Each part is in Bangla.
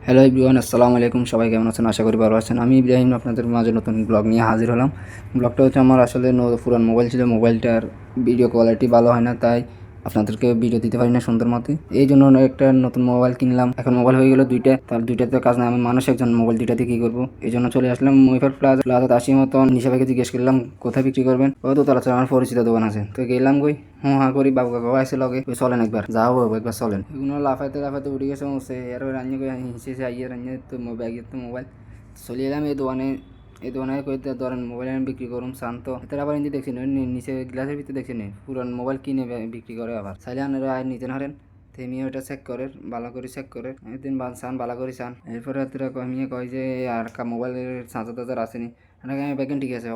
হ্যালো এভরিওয়ান, আসসালামু আলাইকুম। সবাই কেমন আছেন? আশা করি ভালো আছেন। আমি ইব্রাহিম আপনাদের মাঝে নতুন ব্লগ নিয়ে হাজির হলাম। ব্লগটা হচ্ছে আমার আসলে পুরান মোবাইল ছিল, মোবাইলটার ভিডিও কোয়ালিটি ভালো হয় না, তাই আপনাদেরকে ভিডিও দিতে পারি না সুন্দর মতে। এই জন্য একটা নতুন মোবাইল কিনলাম। এখন মোবাইল হয়ে গেল দুইটা, তার দুইটাতে কাজ না, আমি মানুষ একজন, মোবাইল দুইটাতে কী করবো? এই জন্য চলে আসলাম মুইফার প্লাজাত আসি মতন। নিশাভাইকে জিজ্ঞেস করলাম কোথায় বিক্রি করবেন। ও তো তারা আমার পরিচিত দোকান আছে, তো গেলাম কই হ্যাঁ করি বাবু কাকা আসে লগে ওই চলেন একবার যাও বাবু একবার চলেন। এগুলো লাফাইতে লাফাইতে উঠে গেছে সে আর রান্না করে হিসেছে আইয়ার রান্না তো ব্যাগের তো মোবাইল চলে এলাম এই দোকানে কইতে ধরেন মোবাইল আমি বিক্রি করুন শান্ত এতে আবার হিন্দি দেখছি নিচে গ্লাসের ভিতরে দেখছি নি পুরান মোবাইল কিনে বিক্রি করে আবার চাইলে আনারা আর নিতে হারেন। তেমি ওটা চেক করে ভালো করে চেক করে একদিন চান ভালো করে চান। এরপরে তোরা কমিয়ে কয় যে আর মোবাইলের চার্জার টার্জার আসেনি। আমি ব্যাগেন ঠিক আছে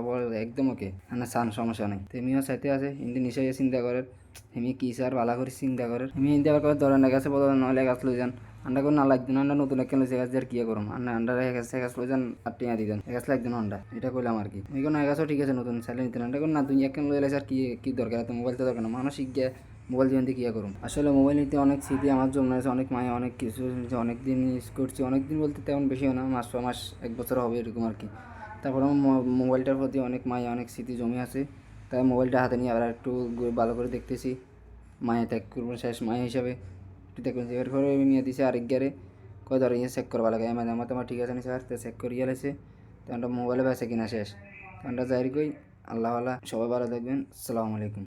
একদম ওকে না চান সমস্যা নেই। তেমিও চাইতে আছে হিন্দি নিশ্চয় চিন্তা করে এমনি কী স্যার ভালো করে চিন্তা করে এমনি চিন্তা করে ধরেন গেছে বলো নইলে গাছ লই যান আন্ডা করে না লাগতো না, আন্ডা নতুন একটা লইছে গাছ দিয়ে কী করুম আন্ডা গাছ লই যান আর টিয়া দিতেন গাছ লাগতো না আন্ডা এটা করলাম আর কি। এই কোনো গাছও ঠিক আছে নতুন চাইলে নিতেন আন্ডা করে না দুই এক লই এলে স্যার কী দরকার এত মোবাইল তো দরকার না মানুষ শিখে মোবাইল জীবন দিয়ে কী করুম। আসলে মোবাইল নিতে অনেক স্মৃতি আমার জন্য আছে, অনেক মায়া অনেক কিছু অনেক দিন ইউজ করছি, অনেক দিন বলতে তেমন বেশিও না, মাস এক বছর হবে এরকম আর কি। তারপর আমার মোবাইলটার প্রতি অনেক মায়া অনেক স্মৃতি জমে আছে, তাই মোবাইলটা হাতে নিয়ে আবার একটু ভালো করে দেখতেছি। মায়া ত্যাগ করবো শেষ মায়া হিসাবে একটু দেখুন। এরপরে নিয়ে দিছে আরেক গিয়ারে কয় ধর ইয়ে চেক করবা লাগে আমার তোমার ঠিক আছে নি স্যার, তো চেক করিয়ে লাইছে তো মোবাইলে বেঁচে কিনা শেষ তো যাই কই আল্লাহ সবাই ভালো থাকবেন। আসসালামু আলাইকুম।